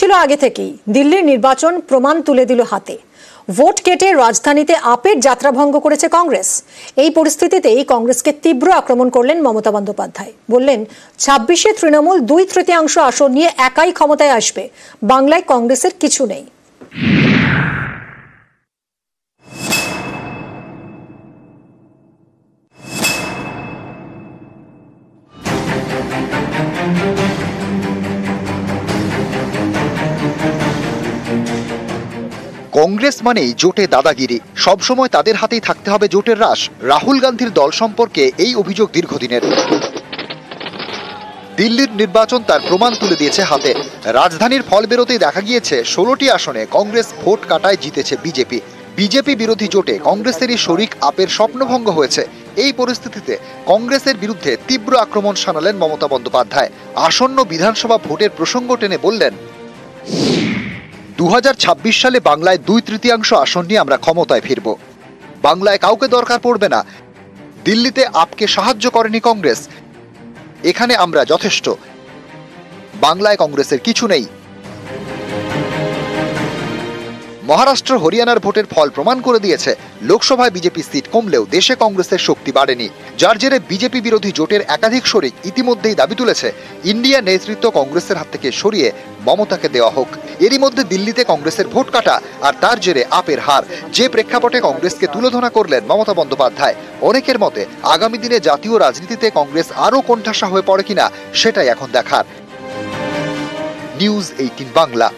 ছিল আগে থেকেই। দিল্লির নির্বাচন প্রমাণ তুলে দিল হাতে। ভোট কেটে রাজধানীতে আপের যাত্রাভঙ্গ করেছে কংগ্রেস। এই পরিস্থিতিতেই কংগ্রেসকে তীব্র আক্রমণ করলেন মমতা বন্দ্যোপাধ্যায়। বললেন, 26-এ তৃণমূল 2/3 আসন নিয়ে একাই ক্ষমতায় আসবে, বাংলায় কংগ্রেসের কিছু নেই। কংগ্রেস মানেই জোটে দাদাগিরি, সবসময় তাদের হাতেই থাকতে হবে জোটের রাশ। রাহুল গান্ধীর দল সম্পর্কে এই অভিযোগ দীর্ঘদিনের। দিল্লির নির্বাচন তার প্রমাণ তুলে দিয়েছে হাতে। রাজধানীর ফল বেরোতেই দেখা গিয়েছে 16টি আসনে কংগ্রেস ভোট কাটায় জিতেছে বিজেপি বিরোধী জোটে কংগ্রেসেরই শরিক আপের স্বপ্নভঙ্গ হয়েছে। এই পরিস্থিতিতে কংগ্রেসের বিরুদ্ধে তীব্র আক্রমণ শানালেন মমতা বন্দ্যোপাধ্যায়। আসন্ন বিধানসভা ভোটের প্রসঙ্গ টেনে বললেন, 2026 সালে বাংলায় 2/3 আসন নিয়ে আমরা ক্ষমতায় ফিরব। বাংলায় কাউকে দরকার পড়বে না। দিল্লিতে আপকে সাহায্য করেনি কংগ্রেস, এখানে আমরা যথেষ্ট। বাংলায় কংগ্রেসের কিছু নেই। মহারাষ্ট্র হরিয়ানার ভোটের ফল প্রমাণ করে দিয়েছে, লোকসভায় বিজেপি সিট কমলেও দেশে কংগ্রেসের শক্তি বাড়েনি। যার জেরে বিজেপি বিরোধী জোটের একাধিক শরিক ইতিমধ্যেই দাবি তুলেছে, ইন্ডিয়া নেতৃত্ব কংগ্রেসের হাত থেকে সরিয়ে মমতাকে দেওয়া হোক। এরই মধ্যে দিল্লিতে কংগ্রেসের ভোট কাটা আর তার জেরে আপের হার, যে প্রেক্ষাপটে কংগ্রেসকে তুলোধনা করলেন মমতা বন্দ্যোপাধ্যায়। অনেকের মতে আগামী দিনে জাতীয় রাজনীতিতে কংগ্রেস আরও কোণঠাসা হয়ে পড়ে কিনা সেটাই এখন দেখার। নিউজ 18 বাংলা।